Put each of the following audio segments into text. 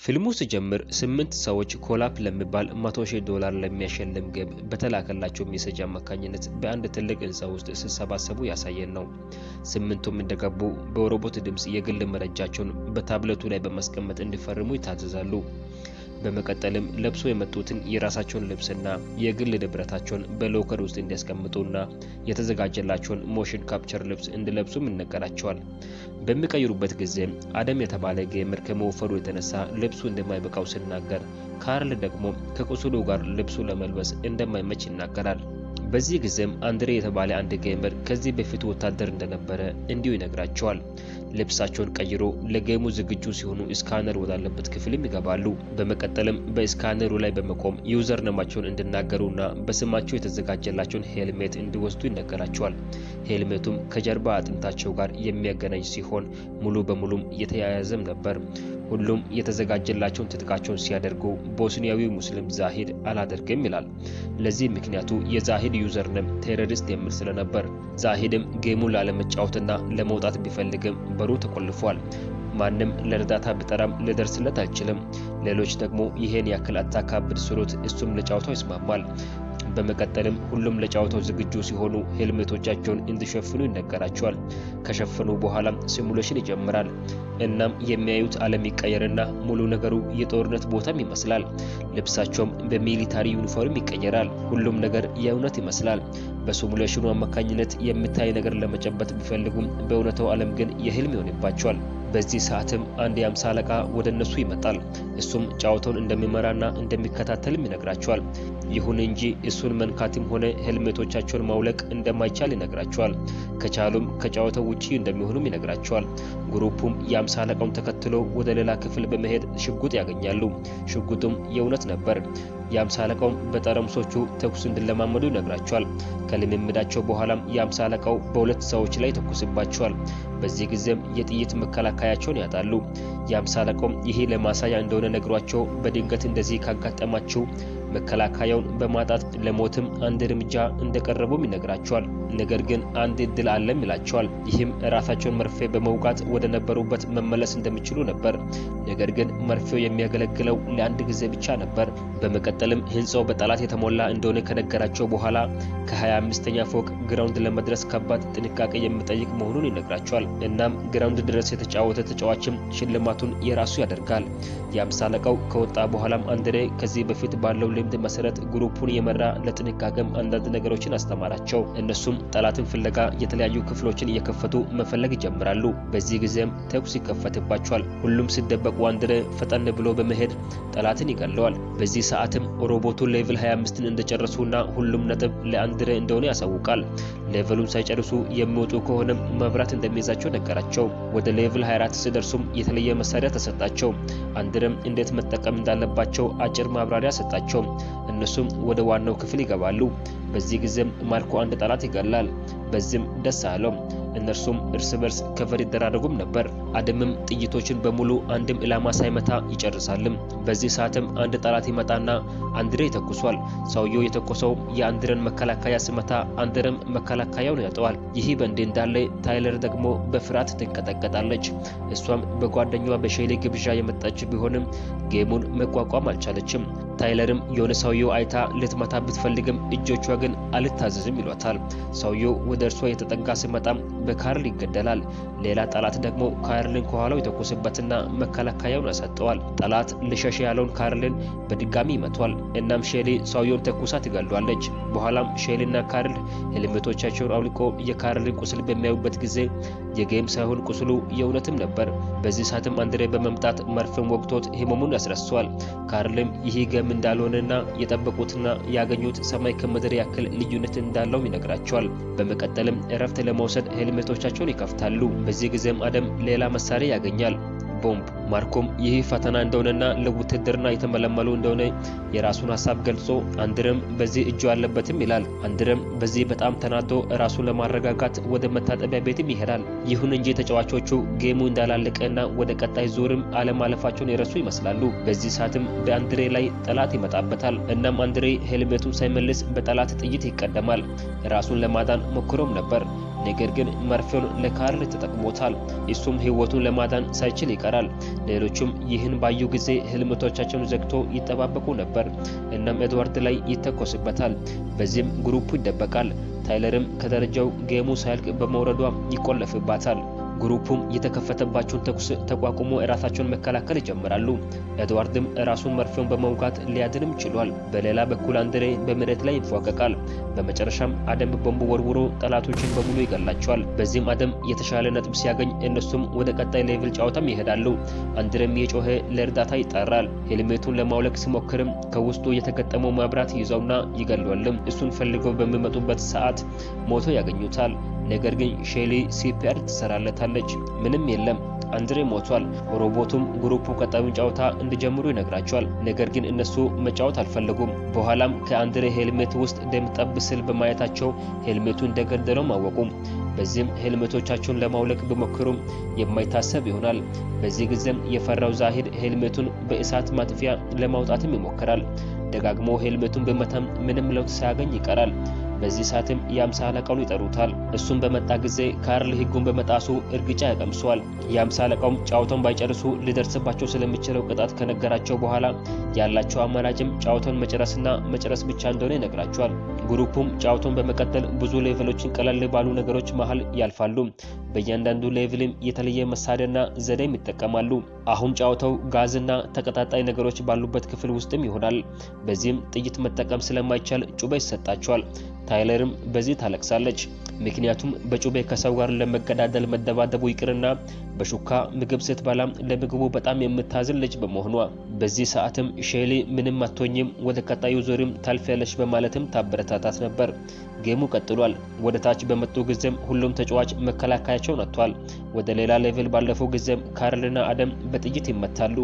ፊልሙ ሲጀምር 8 ሰዎች ኮላፕ ለሚባል $100,000 ለሚያሸልም ግብ በተላከላቸው ሜሴጅ አማካኝነት በአንድ ትልቅ ህንፃ ውስጥ ሲሰባሰቡ ያሳየን ነው። 8ቱም እንደገቡ በሮቦት ድምጽ የግል መረጃቸውን በታብሌቱ ላይ በማስቀመጥ እንዲፈርሙ ይታዘዛሉ። በመቀጠልም ለብሶ የመጡትን የራሳቸውን ልብስና የግል ንብረታቸውን በሎከር ውስጥ እንዲያስቀምጡና የተዘጋጀላቸውን ሞሽን ካፕቸር ልብስ እንዲለብሱም ይነገራቸዋል። በሚቀይሩበት ጊዜ አደም የተባለ ጌመር ከመወፈሩ የተነሳ ልብሱ እንደማይበቃው ሲናገር፣ ካርል ደግሞ ከቁስሉ ጋር ልብሱ ለመልበስ እንደማይመች ይናገራል። በዚህ ጊዜም አንድሬ የተባለ አንድ ጌመር ከዚህ በፊት ወታደር እንደነበረ እንዲሁ ይነግራቸዋል። ልብሳቸውን ቀይሮ ለጌሙ ዝግጁ ሲሆኑ ስካነር ወዳለበት ክፍልም ይገባሉ። በመቀጠልም በስካነሩ ላይ በመቆም ዩዘር ነማቸውን እንዲናገሩና በስማቸው የተዘጋጀላቸውን ሄልሜት እንዲወስዱ ይነገራቸዋል። ሄልሜቱም ከጀርባ አጥንታቸው ጋር የሚያገናኝ ሲሆን ሙሉ በሙሉም የተያያዘም ነበር። ሁሉም የተዘጋጀላቸውን ትጥቃቸውን ሲያደርጉ ቦስኒያዊው ሙስሊም ዛሂድ አላደርግም ይላል። ለዚህ ምክንያቱ የዛሂድ ዩዘርነም ቴሮሪስት የሚል ስለነበር። ዛሂድም ጌሙን ላለመጫወትና ለመውጣት ቢፈልግም በሩ ተቆልፏል። ማንም ለእርዳታ ቢጠራም ሊደርስለት አይችልም። ሌሎች ደግሞ ይሄን ያክል አታካብድ ስሉት እሱም ለጫወታው ይስማማል። በመቀጠልም ሁሉም ለጫወታው ዝግጁ ሲሆኑ ሄልሜቶቻቸውን እንዲሸፍኑ ይነገራቸዋል። ከሸፈኑ በኋላ ሲሙሌሽን ይጀምራል። እናም የሚያዩት ዓለም ይቀየርና ሙሉ ነገሩ የጦርነት ቦታም ይመስላል። ልብሳቸውም በሚሊታሪ ዩኒፎርም ይቀየራል። ሁሉም ነገር የእውነት ይመስላል። በሲሙሌሽኑ አማካኝነት የሚታይ ነገር ለመጨበጥ ቢፈልጉም በእውነታው ዓለም ግን የህልም ይሆንባቸዋል። በዚህ ሰዓትም አንድ የ50 አለቃ ወደ እነሱ ይመጣል። እሱም ጫወታውን እንደሚመራና እንደሚከታተልም ይነግራቸዋል። ይሁን እንጂ እሱን መንካትም ሆነ ሄልሜቶቻቸውን ማውለቅ እንደማይቻል ይነግራቸዋል። ከቻሉም ከጫወታው ውጪ እንደሚሆኑም ይነግራቸዋል። ግሩፑም የ50 አለቃውን ተከትሎ ወደ ሌላ ክፍል በመሄድ ሽጉጥ ያገኛሉ። ሽጉጡም የእውነት ነበር። የ50 አለቃውም በጠረምሶቹ ተኩስ እንዲለማመዱ ይነግራቸዋል። ከልምምዳቸው በኋላም የ50 አለቃው በሁለት ሰዎች ላይ ተኩስባቸዋል። በዚህ ጊዜም የጥይት መከላከያቸውን ያጣሉ። የ50 አለቃውም ይሄ ለማሳያ እንደሆነ ነግሯቸው በድንገት እንደዚህ ካጋጠማቸው መከላከያውን በማጣት ለሞትም አንድ እርምጃ እንደቀረቡም ይነግራቸዋል። ነገር ግን አንድ እድል አለም ይላቸዋል። ይህም ራሳቸውን መርፌ በመውጋት ወደ ነበሩበት መመለስ እንደሚችሉ ነበር። ነገር ግን መርፌው የሚያገለግለው ለአንድ ጊዜ ብቻ ነበር። በመቀጠልም ህንጻው በጠላት የተሞላ እንደሆነ ከነገራቸው በኋላ ከ25ኛ ፎቅ ግራውንድ ለመድረስ ከባድ ጥንቃቄ የሚጠይቅ መሆኑን ይነግራቸዋል። እናም ግራውንድ ድረስ የተጫወተ ተጫዋችም ሽልማቱን የራሱ ያደርጋል። የ50 አለቃው ከወጣ በኋላም አንድሬ ከዚህ በፊት ባለው ልምድ መሰረት ግሩፑን የመራ ለጥንቃቄም አንዳንድ ነገሮችን አስተማራቸው። እነሱም ጠላትን ፍለጋ የተለያዩ ክፍሎችን እየከፈቱ መፈለግ ይጀምራሉ። በዚህ ጊዜም ተኩስ ይከፈትባቸዋል። ሁሉም ሲደበቁ አንድሬ ፈጠን ብሎ በመሄድ ጠላትን ይገለዋል። በዚህ ሰዓትም ሮቦቱ ሌቭል 25ን እንደጨረሱና ሁሉም ነጥብ ለአንድሬ እንደሆነ ያሳውቃል። ሌቭሉን ሳይጨርሱ የሚወጡ ከሆነ መብራት እንደሚይዛቸው ነገራቸው። ወደ ሌቭል 24 ሲደርሱም የተለየ መሳሪያ ተሰጣቸው። አንድሬም እንዴት መጠቀም እንዳለባቸው አጭር ማብራሪያ ሰጣቸው። እነሱም ወደ ዋናው ክፍል ይገባሉ። በዚህ ጊዜም ማርኮ አንድ ጠላት ይገላል። በዚህም ደስ አለው። እነርሱም እርስ በርስ ከቨር ይደራረጉም ነበር። አደምም ጥይቶችን በሙሉ አንድም ኢላማ ሳይመታ ይጨርሳልም። በዚህ ሰዓትም አንድ ጠላት ይመጣና አንድሬ ይተኩሷል። ሰውየው የተኮሰው የአንድሬን መከላከያ ሲመታ አንድሬም መከላከያውን ያጠዋል። ይህ በእንዲህ እንዳለ ታይለር ደግሞ በፍርሃት ትንቀጠቀጣለች። እሷም በጓደኛዋ በሼሊ ግብዣ የመጣች ቢሆንም ጌሙን መቋቋም አልቻለችም። ታይለርም የሆነ ሰውየው አይታ ልትመታ ብትፈልግም እጆቿ ግን አልታዘዝም ይሏታል። ሰውየው ወደ እርሷ የተጠጋ ሲመጣም በካርል ይገደላል። ሌላ ጠላት ደግሞ ካርልን ከኋላው የተኮሰበትና መከላከያውን ያሰጠዋል። ጠላት ልሸሽ ያለውን ካርልን በድጋሚ ይመቷል። እናም ሼሊ ሰውየውን ተኩሳ ትገሏለች። በኋላም ሼሊና ካርል ሄልሜቶቻቸውን አውልቆ የካርልን ቁስል በሚያዩበት ጊዜ የጌም ሳይሆን ቁስሉ የእውነትም ነበር። በዚህ ሰዓትም አንድሬ በመምጣት መርፌም ወግቶት ህመሙን ያስረሳዋል። ካርልም ይህ ጌም እንዳልሆነና የጠበቁትና ያገኙት ሰማይ ከምድር ያክል ልዩነት እንዳለው ይነግራቸዋል። በመቀጠልም እረፍት ለመውሰድ ሄልሜቶቻቸውን ይከፍታሉ። በዚህ ጊዜም አደም ሌላ መሳሪያ ያገኛል፣ ቦምብ። ማርኮም ይህ ፈተና እንደሆነና ለውትድርና የተመለመሉ እንደሆነ የራሱን ሐሳብ ገልጾ አንድሬም በዚህ እጁ አለበትም ይላል። አንድሬም በዚህ በጣም ተናዶ ራሱን ለማረጋጋት ወደ መታጠቢያ ቤትም ይሄዳል። ይሁን እንጂ ተጫዋቾቹ ጌሙ እንዳላለቀና ወደ ቀጣይ ዙርም አለማለፋቸውን የረሱ ይመስላሉ። በዚህ ሰዓትም በአንድሬ ላይ ጠላት ይመጣበታል። እናም አንድሬ ሄልሜቱን ሳይመልስ በጠላት ጥይት ይቀደማል። ራሱን ለማዳን ሞክሮም ነበር። ነገር ግን መርፌውን ለካርል ተጠቅሞታል። እሱም ህይወቱን ለማዳን ሳይችል ይቀራል። ሌሎቹም ይህን ባዩ ጊዜ ህልመቶቻቸውን ዘግቶ ይጠባበቁ ነበር። እናም ኤድዋርድ ላይ ይተኮስበታል። በዚህም ግሩፑ ይደበቃል። ታይለርም ከደረጃው ጌሙ ሳያልቅ በመውረዷ ይቆለፍባታል። ግሩፑም የተከፈተባቸውን ተኩስ ተቋቁሞ ራሳቸውን መከላከል ይጀምራሉ። ኤድዋርድም ራሱን መርፌውን በመውጋት ሊያድንም ችሏል። በሌላ በኩል አንድሬ በመሬት ላይ ይፏቀቃል። በመጨረሻም አደም ቦምብ ወርውሮ ጠላቶችን በሙሉ ይገላቸዋል። በዚህም አደም የተሻለ ነጥብ ሲያገኝ እነሱም ወደ ቀጣይ ሌቭል ጨዋታም ይሄዳሉ። አንድሬም የጮኸ ለእርዳታ ይጣራል። ሄልሜቱን ለማውለቅ ሲሞክርም ከውስጡ የተገጠመው መብራት ይዘውና ይገሏልም። እሱን ፈልገው በሚመጡበት ሰዓት ሞቶ ያገኙታል። ነገር ግን ሼሊ ሲፒአር ትሰራለታለች። ምንም የለም፣ አንድሬ ሞቷል። ሮቦቱም ግሩፑ ቀጣዩን ጨዋታ እንዲጀምሩ ይነግራቸዋል። ነገር ግን እነሱ መጫወት አልፈለጉም። በኋላም ከአንድሬ ሄልሜት ውስጥ ደም ጠብ ሲል በማየታቸው ሄልሜቱ እንደገደለው አወቁ። በዚህም ሄልሜቶቻቸውን ለማውለቅ ቢሞክሩም የማይታሰብ ይሆናል። በዚህ ጊዜም የፈራው ዛሂድ ሄልሜቱን በእሳት ማጥፊያ ለማውጣትም ይሞክራል። ደጋግሞ ሄልሜቱን በመታም ምንም ለውጥ ሳያገኝ ይቀራል። በዚህ ሰዓትም የአምሳ አለቃውን ይጠሩታል። እሱም በመጣ ጊዜ ካርል ህጉን በመጣሱ እርግጫ ያቀምሷል። የአምሳ አለቃውም ጨዋታውን ባይጨርሱ ሊደርስባቸው ስለሚችለው ቅጣት ከነገራቸው በኋላ ያላቸው አማራጭም ጨዋታውን መጨረስ ብቻ እንደሆነ ይነግራቸዋል። ግሩፑም ጨዋታውን በመቀጠል ብዙ ሌቭሎችን ቀለል ባሉ ነገሮች መሃል ያልፋሉ። በእያንዳንዱ ሌቭልም የተለየ መሳሪያና ዘዴም ይጠቀማሉ። አሁን ጨዋታው ጋዝና ተቀጣጣይ ነገሮች ባሉበት ክፍል ውስጥም ይሆናል። በዚህም ጥይት መጠቀም ስለማይቻል ጩቤ ይሰጣቸዋል። ታይለርም በዚህ ታለቅሳለች። ምክንያቱም በጩቤ ከሰው ጋር ለመገዳደል መደባደቡ ይቅርና በሹካ ምግብ ስትበላ ለምግቡ በጣም የምታዝን ልጅ በመሆኗ። በዚህ ሰዓትም ሼሊ ምንም አትሆኝም፣ ወደ ቀጣዩ ዙርም ታልፊያለሽ በማለትም ታበረታታት ነበር። ጌሙ ቀጥሏል። ወደ ታች በመጡ ጊዜም ሁሉም ተጫዋች መከላከያቸውን አጥቷል። ወደ ሌላ ሌቭል ባለፈው ጊዜም ካርልና አደም በጥይት ይመታሉ።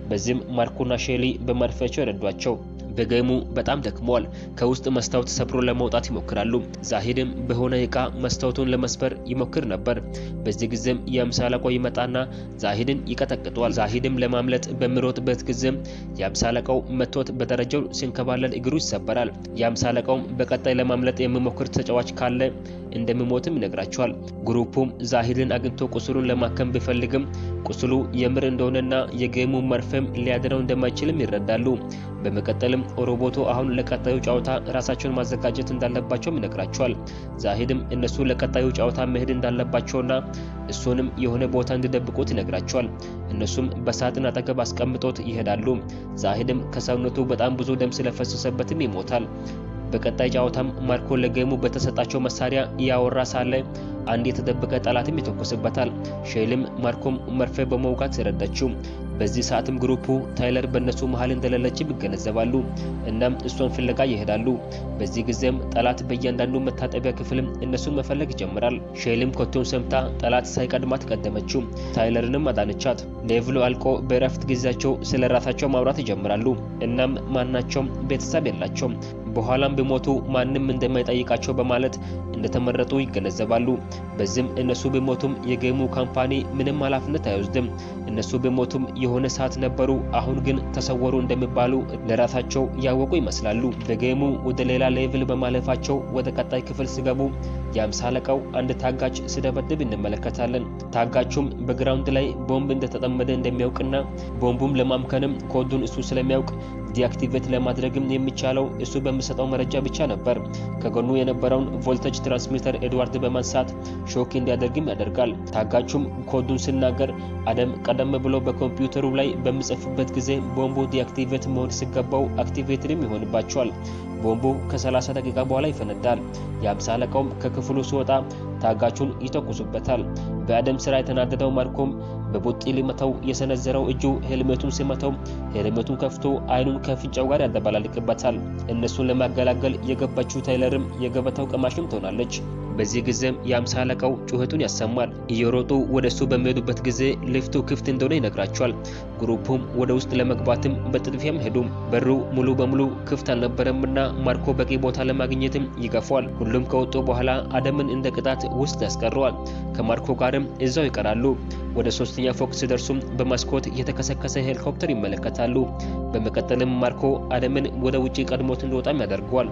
በዚህም ማርኮና ሼሊ በመርፌያቸው ይረዷቸው። በጌሙ በጣም ደክመዋል። ከውስጥ መስታወት ሰብሮ ለመውጣት ይሞክራሉ። ዛሂድም በሆነ ዕቃ መስታወቱን ለመስበር ይሞክር ነበር። በዚህ ጊዜም የአምሳ አለቃው ይመጣና ዛሂድን ይቀጠቅጠዋል። ዛሂድም ለማምለጥ በሚሮጥበት ጊዜም የአምሳ አለቃው መቶት በደረጃው ሲንከባለል እግሩ ይሰበራል። የአምሳ አለቃውም በቀጣይ ለማምለጥ የሚሞክር ተጫዋች ካለ እንደሚሞትም ይነግራቸዋል። ግሩፑም ዛሂድን አግኝቶ ቁስሉን ለማከም ቢፈልግም ቁስሉ የምር እንደሆነና የጌሙ መርፌም ሊያድነው እንደማይችልም ይረዳሉ። በመቀጠልም ሮቦቱ አሁን ለቀጣዩ ጨዋታ ራሳቸውን ማዘጋጀት እንዳለባቸውም ይነግራቸዋል። ዛሂድም እነሱ ለቀጣዩ ጨዋታ መሄድ እንዳለባቸውና እሱንም የሆነ ቦታ እንዲደብቁት ይነግራቸዋል። እነሱም በሳጥን አጠገብ አስቀምጦት ይሄዳሉ። ዛሂድም ከሰውነቱ በጣም ብዙ ደም ስለፈሰሰበትም ይሞታል። በቀጣይ ጨዋታም ማርኮ ለጌሙ በተሰጣቸው መሳሪያ ያወራ ሳለ አንድ የተደበቀ ጠላትም ይተኮስበታል። ሼሊም ማርኮም መርፌ በመውጋት ረዳችው። በዚህ ሰዓትም ግሩፑ ታይለር በእነሱ መሃል እንደሌለችም ይገነዘባሉ። እናም እሷን ፍለጋ ይሄዳሉ። በዚህ ጊዜም ጠላት በእያንዳንዱ መታጠቢያ ክፍልም እነሱን መፈለግ ይጀምራል። ሼሊም ኮቴውን ሰምታ ጠላት ሳይቀድማት ቀደመችው። ታይለርንም አዳነቻት። ሌቭሉ አልቆ በእረፍት ጊዜያቸው ስለ ራሳቸው ማውራት ይጀምራሉ። እናም ማናቸውም ቤተሰብ የላቸውም። በኋላም ቢሞቱ ማንም እንደማይጠይቃቸው በማለት እንደተመረጡ ይገነዘባሉ። በዚህም እነሱ ቢሞቱም የጌሙ ካምፓኒ ምንም ኃላፊነት አይወስድም። እነሱ ቢሞቱም የሆነ ሰዓት ነበሩ፣ አሁን ግን ተሰወሩ እንደሚባሉ ለራሳቸው ያወቁ ይመስላሉ። በጌሙ ወደ ሌላ ሌቭል በማለፋቸው ወደ ቀጣይ ክፍል ሲገቡ የአምሳ አለቃው አንድ ታጋች ሲደበድብ እንመለከታለን። ታጋቹም በግራውንድ ላይ ቦምብ እንደተጠመደ እንደሚያውቅና ቦምቡም ለማምከንም ኮዱን እሱ ስለሚያውቅ ዲአክቲቬት ለማድረግም የሚቻለው እሱ በሚሰጠው መረጃ ብቻ ነበር። ከጎኑ የነበረውን ቮልቴጅ ትራንስሚተር ኤድዋርድ በማንሳት ሾክ እንዲያደርግም ያደርጋል። ታጋቹም ኮዱን ሲናገር አደም ቀደም ብሎ በኮምፒውተሩ ላይ በሚጽፍበት ጊዜ ቦምቡ ዲአክቲቬት መሆን ሲገባው አክቲቬትም ይሆንባቸዋል። ቦምቡ ከ30 ደቂቃ በኋላ ይፈነዳል። የአምሳ አለቃውም ከክፍሉ ሲወጣ ታጋቹን ይተኩሱበታል። በአደም ስራ የተናደደው ማርኮም በቡጢ ሊመታው የሰነዘረው እጁ ሄልሜቱን ሲመታው ሄልሜቱን ከፍቶ አይኑን ከፍንጫው ጋር ያደባላልቅበታል። እነሱን ለማገላገል የገባችው ታይለርም የገበታው ቀማሽም ትሆናለች። በዚህ ጊዜም የአምሳ አለቃው ጩኸቱን ያሰማል። እየሮጡ ወደሱ በሚሄዱበት ጊዜ ሊፍቱ ክፍት እንደሆነ ይነግራቸዋል። ግሩፑም ወደ ውስጥ ለመግባትም በጥድፊያም ሄዱ። በሩ ሙሉ በሙሉ ክፍት አልነበረምና ማርኮ በቂ ቦታ ለማግኘትም ይገፋል። ሁሉም ከወጡ በኋላ አደምን እንደ ቅጣት ውስጥ ያስቀረዋል። ከማርኮ ጋርም እዛው ይቀራሉ። ወደ 3ኛ ፎቅ ሲደርሱም በመስኮት የተከሰከሰ ሄሊኮፕተር ይመለከታሉ። በመቀጠልም ማርኮ አደምን ወደ ውጪ ቀድሞት እንዲወጣም ያደርገዋል።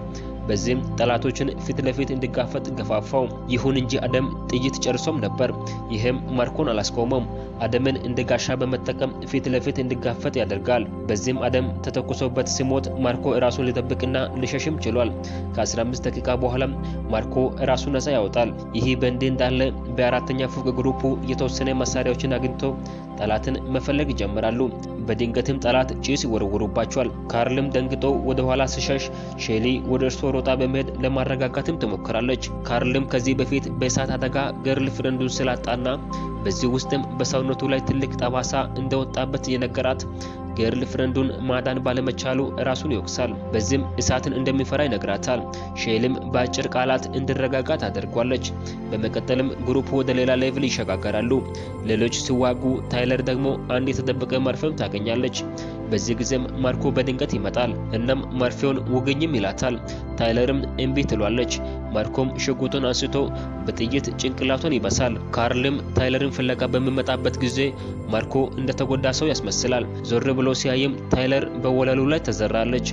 በዚህም ጠላቶችን ፊት ለፊት እንዲጋፈጥ ገፋፋው። ይሁን እንጂ አደም ጥይት ጨርሶም ነበር። ይህም ማርኮን አላስቆመም። አደምን እንደ ጋሻ በመጠቀም ፊት ለፊት እንዲጋፈጥ ያደርጋል። በዚህም አደም ተተኩሶበት ሲሞት ማርኮ ራሱን ሊጠብቅና ሊሸሽም ችሏል። ከ15 ደቂቃ በኋላ ማርኮ ራሱን ነፃ ያወጣል። ይህ በእንዲህ እንዳለ በአራተኛ ፎቅ ግሩፑ የተወሰነ መሳሪያዎችን አግኝቶ ጠላትን መፈለግ ይጀምራሉ። በድንገትም ጠላት ጭስ ይወረውሩባቸዋል። ካርልም ደንግጦ ወደ ኋላ ሲሸሽ ሼሊ ወደ እርሱ ሮጣ በመሄድ ለማረጋጋትም ትሞክራለች። ካርልም ከዚህ በፊት በእሳት አደጋ ገርል ፍሬንዱን ስላጣና በዚህ ውስጥም በሰውነቱ ላይ ትልቅ ጠባሳ እንደወጣበት የነገራት ገርል ፍሬንዱን ማዳን ባለመቻሉ ራሱን ይወቅሳል። በዚህም እሳትን እንደሚፈራ ይነግራታል። ሼልም በአጭር ቃላት እንዲረጋጋ ታደርጓለች። በመቀጠልም ግሩፑ ወደ ሌላ ሌቭል ይሸጋገራሉ። ሌሎች ሲዋጉ ታይለር ደግሞ አንድ የተደበቀ መርፌም ታገኛለች። በዚህ ጊዜም ማርኮ በድንገት ይመጣል። እናም መርፌውን ውግኝም ይላታል። ታይለርም እምቢ ትሏለች። ማርኮም ሽጉጡን አንስቶ በጥይት ጭንቅላቱን ይበሳል። ካርልም ታይለርን ፍለጋ በሚመጣበት ጊዜ ማርኮ እንደተጎዳ ሰው ያስመስላል። ዞር ብሎ ሲያይም ታይለር በወለሉ ላይ ተዘራለች።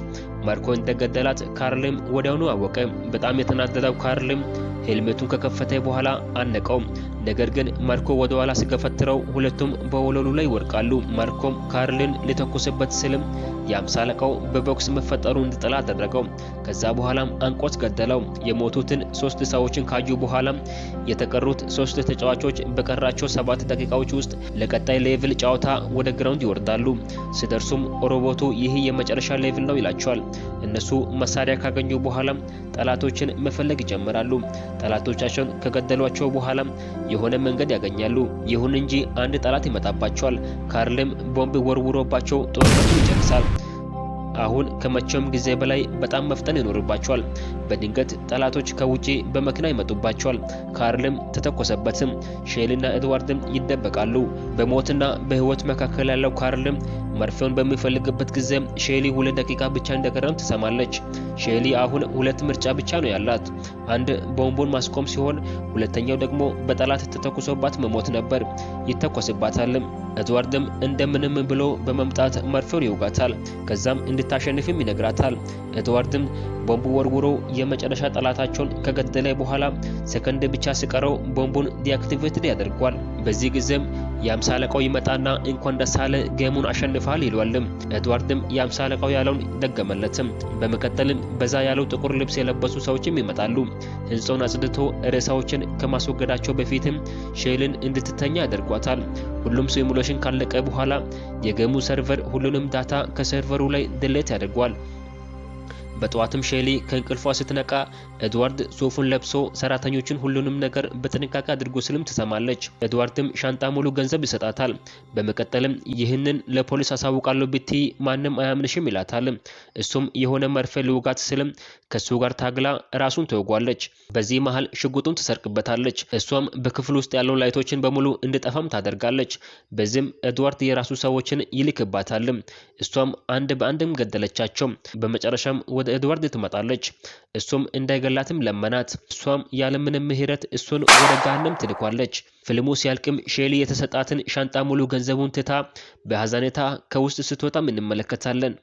ማርኮ እንደገደላት ካርልም ወዲያውኑ አወቀ። በጣም የተናደደው ካርልም ሄልሜቱን ከከፈተ በኋላ አነቀው። ነገር ግን ማርኮ ወደ ኋላ ሲገፈትረው ሁለቱም በወለሉ ላይ ይወድቃሉ። ማርኮም ካርልን ሊተኩስበት ስልም የአምሳ አለቃው በቦክስ መፈጠሩ እንዲጥል አደረገው። ከዛ በኋላም አንቆት ገደለው። የሞቱትን 3 ሰዎችን ካዩ በኋላ የተቀሩት 3 ተጫዋቾች በቀራቸው 7 ደቂቃዎች ውስጥ ለቀጣይ ሌቭል ጨዋታ ወደ ግራውንድ ይወርዳሉ። ሲደርሱም ሮቦቱ ይህ የመጨረሻ ሌቭል ነው ይላቸዋል። እነሱ መሳሪያ ካገኙ በኋላ ጠላቶችን መፈለግ ይጀምራሉ። ጠላቶቻቸውን ከገደሏቸው በኋላ የሆነ መንገድ ያገኛሉ። ይሁን እንጂ አንድ ጠላት ይመጣባቸዋል። ካርልም ቦምብ ወርውሮባቸው ጦርነቱን ይጨርሳል። አሁን ከመቼውም ጊዜ በላይ በጣም መፍጠን ይኖርባቸዋል። በድንገት ጠላቶች ከውጪ በመኪና ይመጡባቸዋል። ካርልም ተተኮሰበትም። ሼሊና ኤድዋርድም ይደበቃሉ። በሞትና በህይወት መካከል ያለው ካርልም መርፌውን በሚፈልግበት ጊዜ ሼሊ 2 ደቂቃ ብቻ እንደቀረም ትሰማለች። ሼሊ አሁን 2 ምርጫ ብቻ ነው ያላት። አንድ ቦምቡን ማስቆም ሲሆን ሁለተኛው ደግሞ በጠላት ተተኩሶባት መሞት ነበር። ይተኮስባታልም። ኤድዋርድም እንደምንም ብሎ በመምጣት መርፌውን ይውጋታል። ከዛም እንድታሸንፍም ይነግራታል። ኤድዋርድም ቦምቡ ወርውሮ የመጨረሻ ጠላታቸውን ከገደለ በኋላ ሰከንድ ብቻ ሲቀረው ቦምቡን ዲአክቲቬትድ ያደርጓል። በዚህ ጊዜም የአምሳ አለቃው ይመጣና እንኳን ደስ አለ ጌሙን አሸንፋል ይሏልም። ኤድዋርድም የአምሳ አለቃው ያለውን ደገመለትም። በመቀጠልም በዛ ያለው ጥቁር ልብስ የለበሱ ሰዎችም ይመጣሉ። ህንጻውን አጽድቶ ሬሳዎችን ከማስወገዳቸው በፊትም ሼልን እንድትተኛ ያደርጓታል። ሁሉም ሲሙሌሽን ካለቀ በኋላ የጌሙ ሰርቨር ሁሉንም ዳታ ከሰርቨሩ ላይ ድሌት ያደርጓል። በጠዋትም ሼሊ ከእንቅልፏ ስትነቃ ኤድዋርድ ሱፉን ለብሶ ሰራተኞችን ሁሉንም ነገር በጥንቃቄ አድርጎ ስልም ትሰማለች። ኤድዋርድም ሻንጣ ሙሉ ገንዘብ ይሰጣታል። በመቀጠልም ይህንን ለፖሊስ አሳውቃለሁ ብቲ ማንም አያምንሽም ይላታል። እሱም የሆነ መርፌ ልውጋት ስልም ከሱ ጋር ታግላ ራሱን ትወጓለች። በዚህ መሃል ሽጉጡን ትሰርቅበታለች። እሷም በክፍል ውስጥ ያለውን ላይቶችን በሙሉ እንድጠፋም ታደርጋለች። በዚህም ኤድዋርድ የራሱ ሰዎችን ይልክባታል። እሷም አንድ በአንድም ገደለቻቸው። በመጨረሻም ወደ ኤድዋርድ ትመጣለች። እሱም እንዳይገላትም ለመናት። እሷም ያለምንም ምህረት እሱን ወደ ገሃነም ትልኳለች። ፊልሙ ሲያልቅም ሼሊ የተሰጣትን ሻንጣ ሙሉ ገንዘቡን ትታ በሐዘኔታ ከውስጥ ስትወጣም እንመለከታለን።